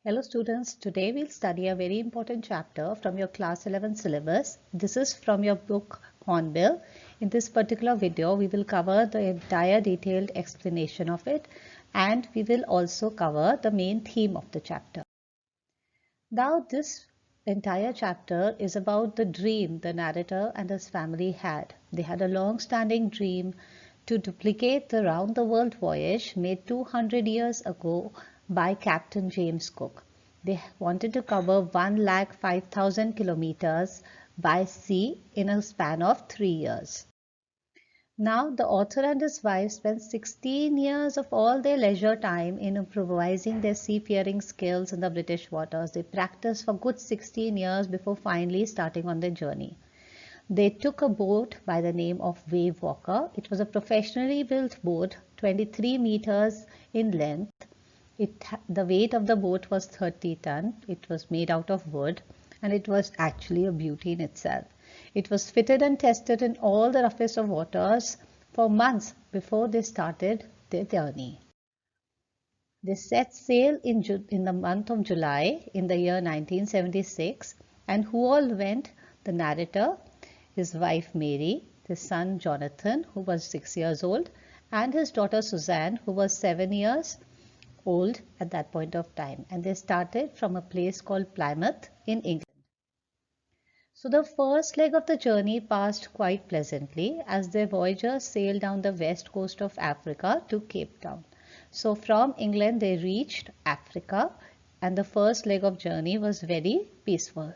Hello students, today we'll study a very important chapter from your class 11 syllabus. This is from your book Hornbill. In this particular video, we will cover the entire detailed explanation of it, and we will also cover the main theme of the chapter. Now this entire chapter is about the dream the narrator and his family had. They had a long-standing dream to duplicate the round-the-world voyage made 200 years ago by Captain James Cook. They wanted to cover 105,000 kilometers by sea in a span of 3 years. Now, the author and his wife spent 16 years of all their leisure time in improvising their seafaring skills in the British waters. They practiced for good 16 years before finally starting on their journey. They took a boat by the name of Wave Walker. It was a professionally built boat, 23 meters in length. The weight of the boat was 30 tons. It was made out of wood, and it was actually a beauty in itself. It was fitted and tested in all the roughest of waters for months before they started their journey. They set sail in the month of July in the year 1976, and who all went? The narrator, his wife Mary, his son Jonathan, who was 6 years old, and his daughter Suzanne, who was 7 years old at that point of time, and they started from a place called Plymouth in England. So the first leg of the journey passed quite pleasantly as their voyagers sailed down the west coast of Africa to Cape Town. So from England they reached Africa, and the first leg of journey was very peaceful.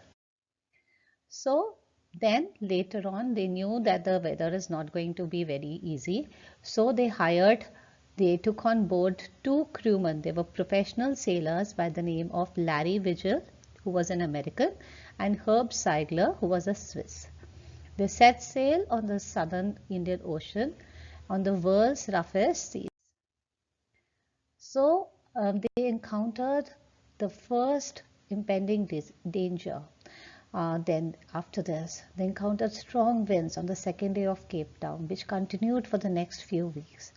So then later on they knew that the weather is not going to be very easy, so they took on board 2 crewmen. They were professional sailors by the name of Larry Vigil, who was an American, and Herb Seigler, who was a Swiss. They set sail on the southern Indian Ocean on the world's roughest seas. So they encountered the first impending danger. Then after this, they encountered strong winds on the second day of Cape Town, which continued for the next few weeks.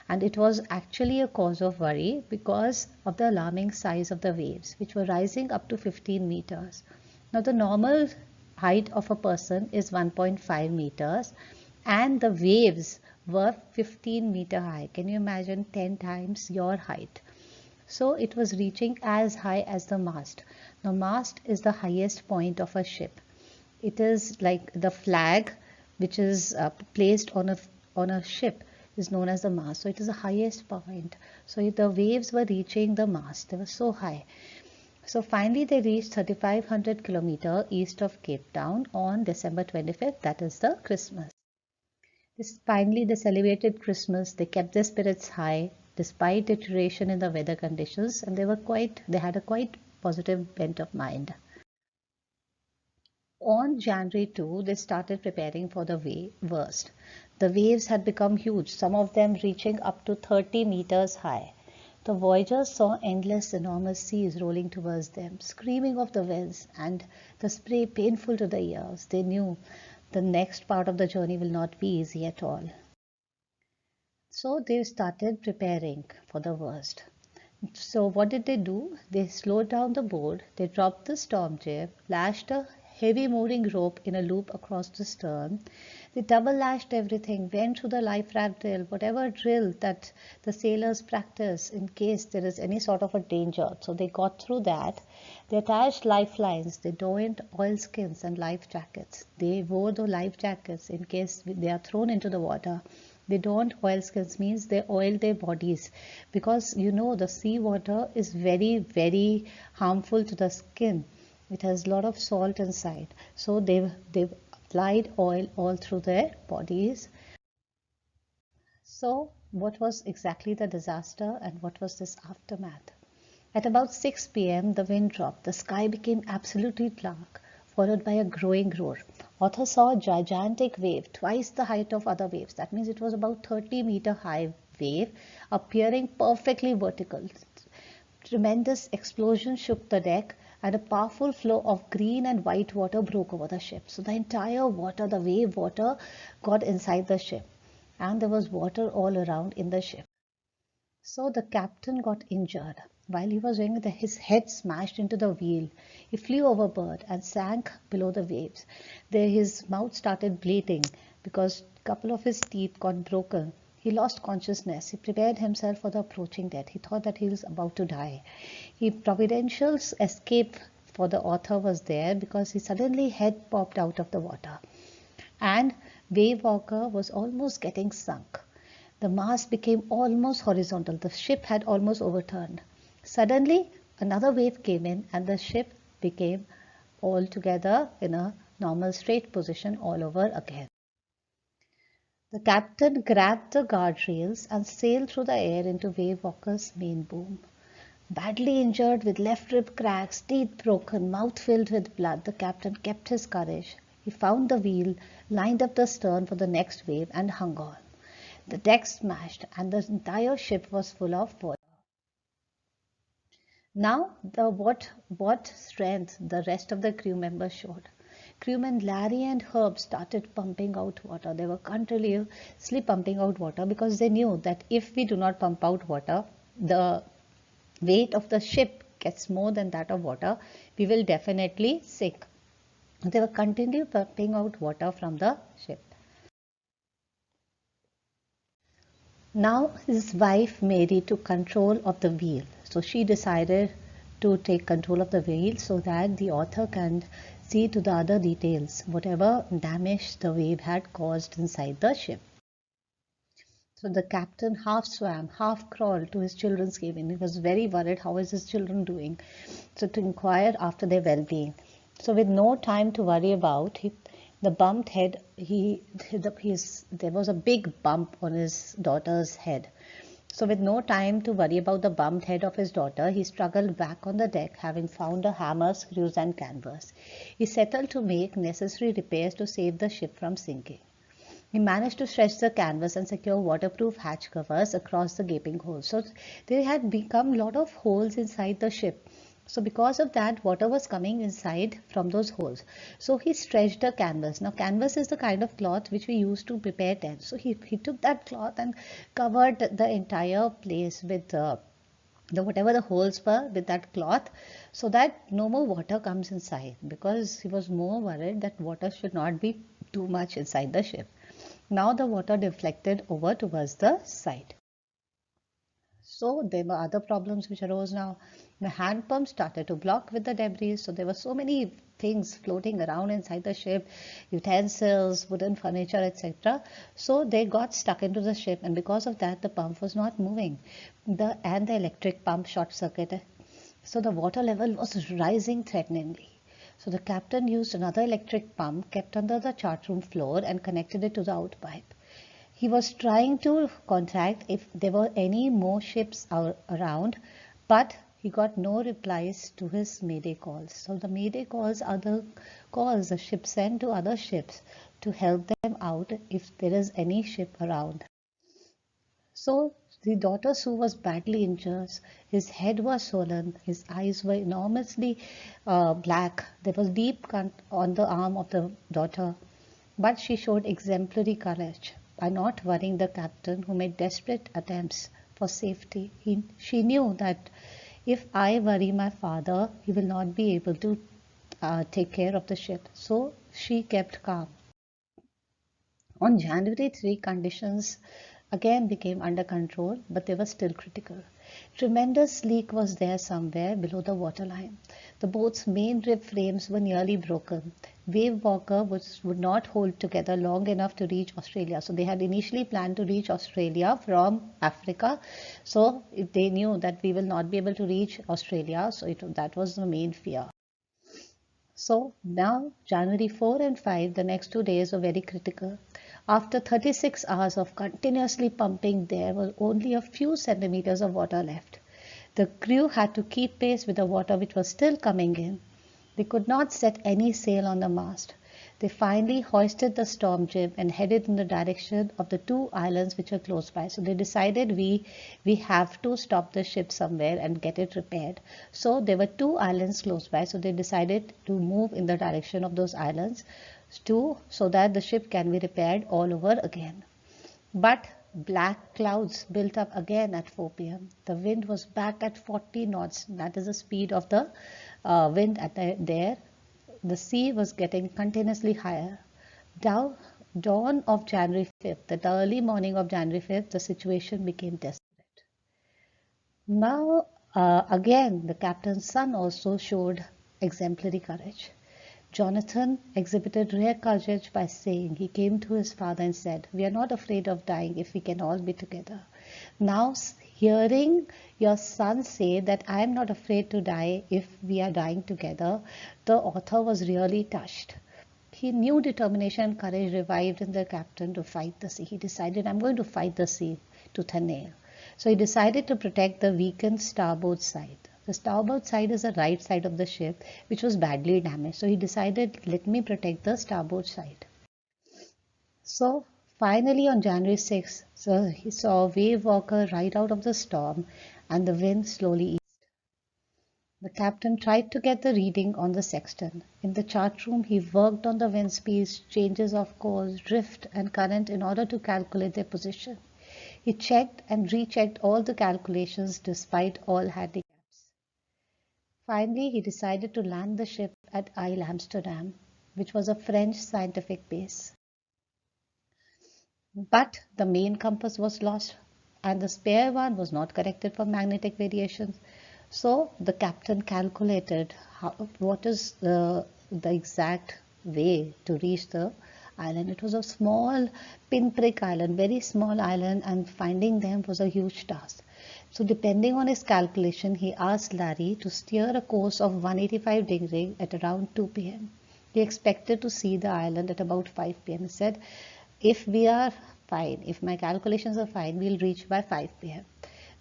And it was actually a cause of worry because of the alarming size of the waves, which were rising up to 15 meters. Now the normal height of a person is 1.5 meters, and the waves were 15-meter high. Can you imagine? 10 times your height. So it was reaching as high as the mast. The mast is the highest point of a ship. It is like the flag which is placed on a ship is known as the mast. So it is the highest point. So the waves were reaching the mast. They were so high. So finally they reached 3,500 kilometers east of Cape Town on December 25th. That is the Christmas. Finally they celebrated Christmas. They kept their spirits high despite deterioration in the weather conditions, and they had a quite positive bent of mind. On January 2, they started preparing for the worst. The waves had become huge, some of them reaching up to 30 meters high. The voyagers saw endless, enormous seas rolling towards them, screaming of the winds and the spray painful to the ears. They knew the next part of the journey will not be easy at all. So they started preparing for the worst. So what did they do? They slowed down the boat, they dropped the storm jib, lashed a heavy mooring rope in a loop across the stern. They double lashed everything, went through the life raft drill, whatever drill that the sailors practice in case there is any sort of a danger. So they got through that. They attached lifelines, they donned oilskins and life jackets. They wore the life jackets in case they are thrown into the water. They donned oilskins, means they oiled their bodies, because you know the sea water is very, very harmful to the skin. It has a lot of salt inside. So they applied oil all through their bodies. So what was exactly the disaster, and what was this aftermath? At about 6 p.m. the wind dropped. The sky became absolutely dark, followed by a growing roar. Author saw a gigantic wave, twice the height of other waves. That means it was about 30-meter high wave, appearing perfectly vertical. Tremendous explosion shook the deck, and a powerful flow of green and white water broke over the ship. So the entire water, the wave water, got inside the ship, and there was water all around in the ship. So the captain got injured. While he was doing it, his head smashed into the wheel. He flew overboard and sank below the waves. There his mouth started bleeding because a couple of his teeth got broken. He lost consciousness. He prepared himself for the approaching death. He thought that he was about to die. Providential escape for the author was there because he suddenly head popped out of the water. And Wave Walker was almost getting sunk. The mast became almost horizontal. The ship had almost overturned. Suddenly, another wave came in and the ship became altogether in a normal straight position all over again. The captain grabbed the guardrails and sailed through the air into Wave Walker's main boom. Badly injured with left rib cracks, teeth broken, mouth filled with blood, the captain kept his courage. He found the wheel, lined up the stern for the next wave and hung on. The deck smashed and the entire ship was full of water. Now, what strength the rest of the crew members showed. Crewmen Larry and Herb started pumping out water. They were continuously pumping out water because they knew that if we do not pump out water, the weight of the ship gets more than that of water, we will definitely sink. They were continually pumping out water from the ship. Now his wife Mary took control of the wheel. So she decided to take control of the wheel so that the author can see to the other details, whatever damage the wave had caused inside the ship. So the captain half swam, half crawled to his children's cabin. He was very worried, how is his children doing? So to inquire after their well-being. So with no time to worry about, the bumped head, there was a big bump on his daughter's head. So with no time to worry about the bumped head of his daughter, he struggled back on the deck, having found a hammer, screws and canvas. He settled to make necessary repairs to save the ship from sinking. He managed to stretch the canvas and secure waterproof hatch covers across the gaping holes. So there had become a lot of holes inside the ship. So because of that, water was coming inside from those holes. So he stretched the canvas. Now canvas is the kind of cloth which we use to prepare tents. So he took that cloth and covered the entire place with whatever the holes were with that cloth, so that no more water comes inside, because he was more worried that water should not be too much inside the ship. Now the water deflected over towards the side. So there were other problems which arose now. The hand pump started to block with the debris. So there were so many things floating around inside the ship, utensils, wooden furniture, etc. So they got stuck into the ship, and because of that the pump was not moving. The electric pump short circuited. So the water level was rising threateningly. So the captain used another electric pump kept under the chart room floor and connected it to the outpipe. He was trying to contact if there were any more ships around, but he got no replies to his mayday calls. So the mayday calls are the calls the ship sent to other ships to help them out if there is any ship around. So the daughter Sue was badly injured. His head was swollen. His eyes were enormously black. There was deep cut on the arm of the daughter. But she showed exemplary courage by not worrying the captain, who made desperate attempts for safety. She knew that if I worry my father, he will not be able to take care of the ship. So she kept calm. On January 3, conditions again became under control, but they were still critical. Tremendous leak was there somewhere below the waterline. The boat's main rib frames were nearly broken. Wave Walker would not hold together long enough to reach Australia. So they had initially planned to reach Australia from Africa. So they knew that we will not be able to reach Australia. So that was the main fear. So now January 4 and 5, the next 2 days were very critical. After 36 hours of continuously pumping, there was only a few centimeters of water left. The crew had to keep pace with the water which was still coming in. They could not set any sail on the mast. They finally hoisted the storm jib and headed in the direction of the 2 islands which were close by. So they decided we have to stop the ship somewhere and get it repaired. So there were 2 islands close by. So they decided to move in the direction of those islands so that the ship can be repaired all over again. But Black clouds built up again at 4 p.m. The wind was back at 40 knots. That is the speed of the wind at there. The sea was getting continuously higher. Dawn of January 5th, the early morning of January 5th, the situation became desperate. Now, again, the captain's son also showed exemplary courage. Jonathan exhibited rare courage by saying, he came to his father and said, "We are not afraid of dying if we can all be together." Now, hearing your son say that I am not afraid to die if we are dying together, the author was really touched. He knew determination and courage revived in the captain to fight the sea. He decided, I'm going to fight the sea tooth and nail. So he decided to protect the weakened starboard side. The starboard side is the right side of the ship, which was badly damaged. So he decided, let me protect the starboard side. So finally on January 6th, so he saw a wave walker ride out of the storm and the wind slowly eased. The captain tried to get the reading on the sextant. In the chart room, he worked on the wind speeds, changes of course, drift and current in order to calculate their position. He checked and rechecked all the calculations despite all handicaps. Finally, he decided to land the ship at Isle Amsterdam, which was a French scientific base. But the main compass was lost and the spare one was not corrected for magnetic variations. So the captain calculated what is the exact way to reach the island. It was a small pinprick island, very small island, and finding them was a huge task. So depending on his calculation, he asked Larry to steer a course of 185 degrees at around 2 p.m. He expected to see the island at about 5 p.m. He said, if we are fine, if my calculations are fine, we'll reach by 5 p.m.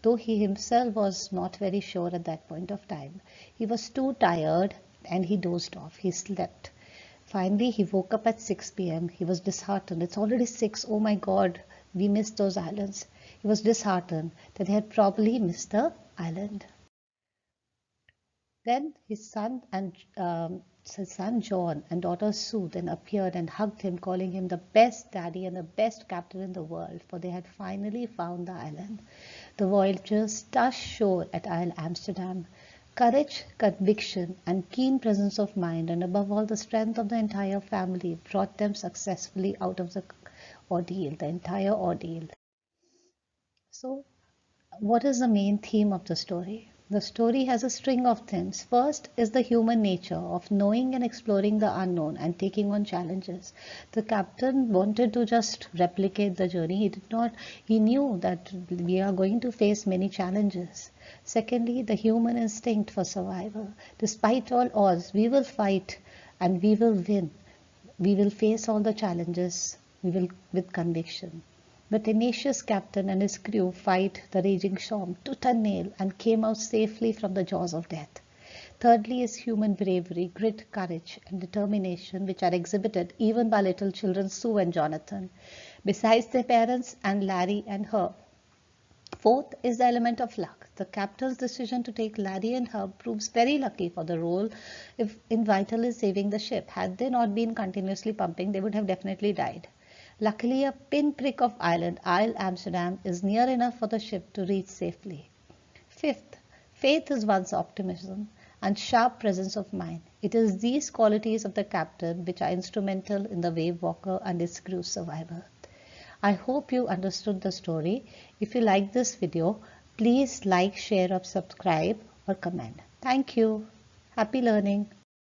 Though he himself was not very sure at that point of time. He was too tired and he dozed off. He slept. Finally, he woke up at 6 p.m. He was disheartened. It's already 6. Oh my God, we missed those islands. He was disheartened that he had probably missed the island. Then his son John and daughter Sue then appeared and hugged him, calling him the best daddy and the best captain in the world, for they had finally found the island. The voyagers touched shore at Isle Amsterdam. Courage, conviction, and keen presence of mind, and above all the strength of the entire family, brought them successfully out of the ordeal, the entire ordeal. So, what is the main theme of the story? The story has a string of themes. First is the human nature of knowing and exploring the unknown and taking on challenges. The captain wanted to just replicate the journey. He knew that we are going to face many challenges. Secondly, the human instinct for survival. Despite all odds, we will fight and we will win. We will face all the challenges with conviction. The tenacious captain and his crew fight the raging storm tooth and nail and came out safely from the jaws of death. Thirdly is human bravery, grit, courage, and determination, which are exhibited even by little children Sue and Jonathan, besides their parents and Larry and Herb. Fourth is the element of luck. The captain's decision to take Larry and Herb proves very lucky for the role in vitally saving the ship. Had they not been continuously pumping, they would have definitely died. Luckily, a pinprick of island, Isle Amsterdam, is near enough for the ship to reach safely. Fifth, faith is one's optimism and sharp presence of mind. It is these qualities of the captain which are instrumental in the wave walker and his crew's survival. I hope you understood the story. If you like this video, please like, share or subscribe or comment. Thank you. Happy learning.